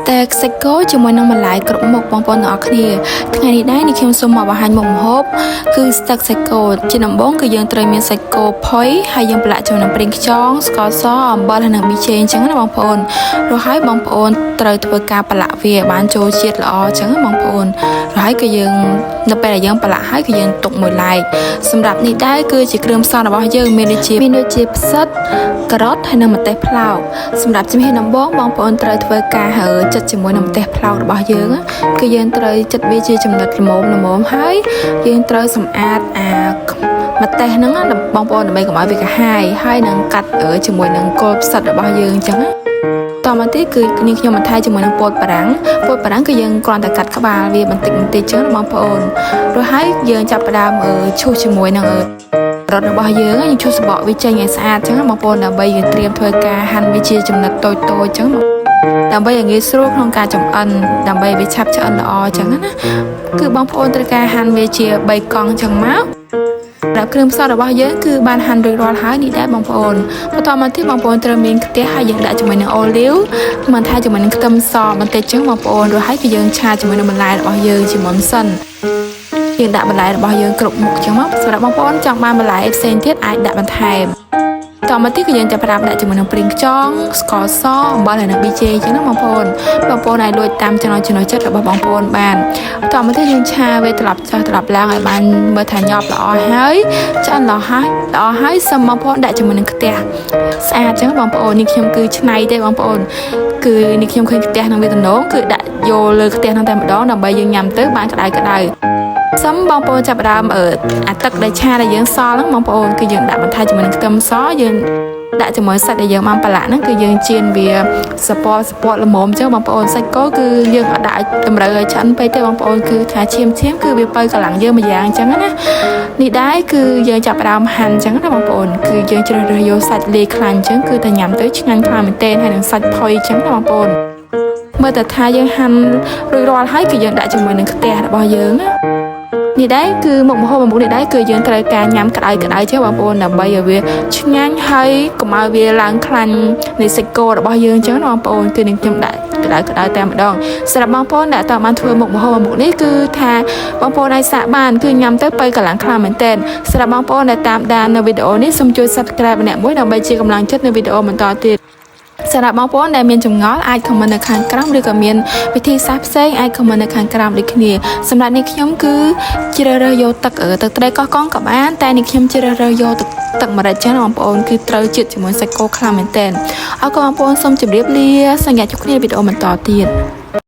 steak សាច់គោជាមួយនឹងបន្លែគ្រប់មុខបងប្អូនទាំងអស់គ្នាថ្ងៃនេះដែរនេះខ្ញុំសូមមកបង្ហាញមុខម្ហូបគឺ steak សាច់គោជាដំបូងគឺយើងត្រូវមានសាច់គោផុយហើយយើងប្រឡាក់ជាមួយនឹងប្រេងខ្យងស្ករសអំបិលហើយនិងប៊ីចេងអញ្ចឹងណាបងប្អូនរហូតបងប្អូនត្រូវធ្វើការប្រឡាក់វាបានចូលជាតិល្អអញ្ចឹងបងប្អូនរហូតគឺយើងនៅពេលដែលយើងប្រឡាក់ហើយគឺយើងទុកមួយឡែកសម្រាប់នេះដែរគឺជាគ្រឿងផ្សំរបស់យើងមានដូចជាផ្សិតការ៉ុតហើយនិងម្ទេសប្លោកសម្រាប់ជំហានដំបូងបងប្អូនត្រូវធ្វើការចិតជាមួយនឹងម្ទេសប្លោករបស់យើងគឺយើងត្រូវចិតវាជាចំណិតល្មមហើយយើងត្រូវសម្អាតម្ទេសហ្នឹងបងប្អូនដើម្បីកុំឲ្យវាកាហាយហើយនឹងកាត់ជាមួយនឹងគល់ផ្សិតរបស់យើងអញ្ចឹងតមកទៀតគឺនេះខ្ញុំបន្ថែមជាមួយនឹងពោតបារាំងគឺយើងគ្រាន់តែកាត់ក្បាលវាបន្តិចអញ្ចឹងបងប្អូនរួចហើយយើងចាប់ផ្ដើមឈូសជាមួយនឹងរត់របស់យើងឈូសសបកវាចេញឲ្យស្អាតអញ្ចឹងបងប្អូនដើម្បីយើងត្រៀមធ្វើការហាន់វាជាចំណិតតូចអញ្ចឹងដើម្បីឲ្យងាយស្រួលក្នុងការចម្អិនដើម្បីវាឆាប់ឆ្អិនល្អអញ្ចឹងណាគឺបងប្អូនត្រូវការហាន់វាជា3កង់អញ្ចឹងមកដល់គ្រឿងផ្សំរបស់យើងគឺបានហាន់រួចរាល់ហើយនេះដែរបងប្អូនបន្តមកទៀតបងប្អូនត្រូវមានខ្ទះហើយយើងដាក់ជាមួយនឹងអូលីវមិនថាជាមួយនឹងខ្ទឹមសបន្តិចអញ្ចឹងបងប្អូនរួចហើយគឺយើងឆាជាមួយនឹងបន្លែរបស់យើងជាមុនសិនយើងដាក់បន្លែរបស់យើងគ្រប់មុខអញ្ចឹងមកសម្រាប់បងប្អូនចង់បានបន្លែផ្សេងទៀតអាចដាក់បន្ថែមតមកទៀតគឺយើងចាប់ផ្ដើមដាក់ជាមួយនឹងប្រេងខ្យងស្ករសអំបិលហើយនិងប៊ីចេងអញ្ចឹងណាបងប្អូនអាចលួចតាមចំណង់ចិត្តរបស់បងប្អូនបានតមកទៀតយើងឆាវាត្រឡប់ឡើងឲ្យបានមើលថាញាប់ល្អហើយឆ្អិនល្អហើយសូមបងប្អូនដាក់ជាមួយនឹងខ្ទះស្អាតអញ្ចឹងបងប្អូននេះខ្ញុំគឺឆ្នៃទេបងប្អូនគឺនេះខ្ញុំឃើញខ្ទះនឹងវាទំនងគឺដាក់យកលើខ្ទះហ្នឹងតែម្ដងដើម្បីយើងញ៉ាំទៅបានក្តៅសូមបងប្អូនចាប់ផ្ដើមអាទឹកដែលឆាដែលយើងសល់ហ្នឹងបងប្អូនគឺយើងដាក់បន្ថែមជាមួយនឹងខ្ទឹមសយើងដាក់ជាមួយសាច់ដែលយើងបានប្រឡាក់ហ្នឹងគឺយើងចៀនវាសពតល្មមអញ្ចឹងបងប្អូនសាច់គោគឺយើងអត់ដាក់តម្រូវឲ្យឆ្អិនពេកទេបងប្អូនគឺថាឈាមគឺវាបើកម្លាំងយើងមួយយ៉ាងអញ្ចឹងណានេះដែរគឺយើងចាប់ផ្ដើមហាន់អញ្ចឹងណាបងប្អូនគឺយើងជ្រើសរើសយកសាច់លាយខ្លាញ់អញ្ចឹងគឺតែញ៉ាំទៅឆ្ងាញ់ខ្លាំងមែនទែនហើយនឹងសាច់ផុយអញ្ចឹងណាបងប្អូនមើលតែថាយើងហាន់រួចរាល់ហើយគឺយើងដាក់ជាមួយនឹងខ្ទះរបស់យើងណានេះដែរគឺមុខម្ហូបនេះដែរគឺយើងត្រូវការញ៉ាំក្តៅចេះបងប្អូនដើម្បីឲ្យវាឆ្ងាញ់ហើយកុំឲ្យវាឡើងខ្លាញ់នៃសាច់គោរបស់យើងអញ្ចឹងបងប្អូនគឺនឹងខ្ញុំដាក់ក្តៅតែម្ដងសម្រាប់បងប្អូនដែលតើបានធ្វើមុខម្ហូបនេះគឺថាបងប្អូនអាចសាកបានគឺញ៉ាំទៅបើកម្លាំងខ្លាំងមែនទែនសម្រាប់បងប្អូនដែលតាមដាននៅវីដេអូនេះសូមជួយ Subscribe ម្នាក់មួយដើម្បីជាកម្លាំងចិត្តនៅវីដេអូបន្តទៀតសម្រាប់បងប្អូនដែលមានចម្ងល់អាច comment នៅខាងក្រោមឬក៏មានវិធីសាស្ត្រផ្សេងអាច comment នៅខាងក្រោមដូចគ្នាសម្រាប់នេះខ្ញុំគឺជ្រើសរើសយកទឹកត្រីកោះកុងក៏បានតែនេះខ្ញុំជ្រើសរើសយកទឹកម្រេចចឹងបងប្អូនគឺត្រូវជាតិជាមួយសាច់គោខ្លាំងមែនទែនអរគុណបងប្អូនសូមជម្រាបលាសង្ឃាជួបគ្នាវីដេអូបន្តទៀត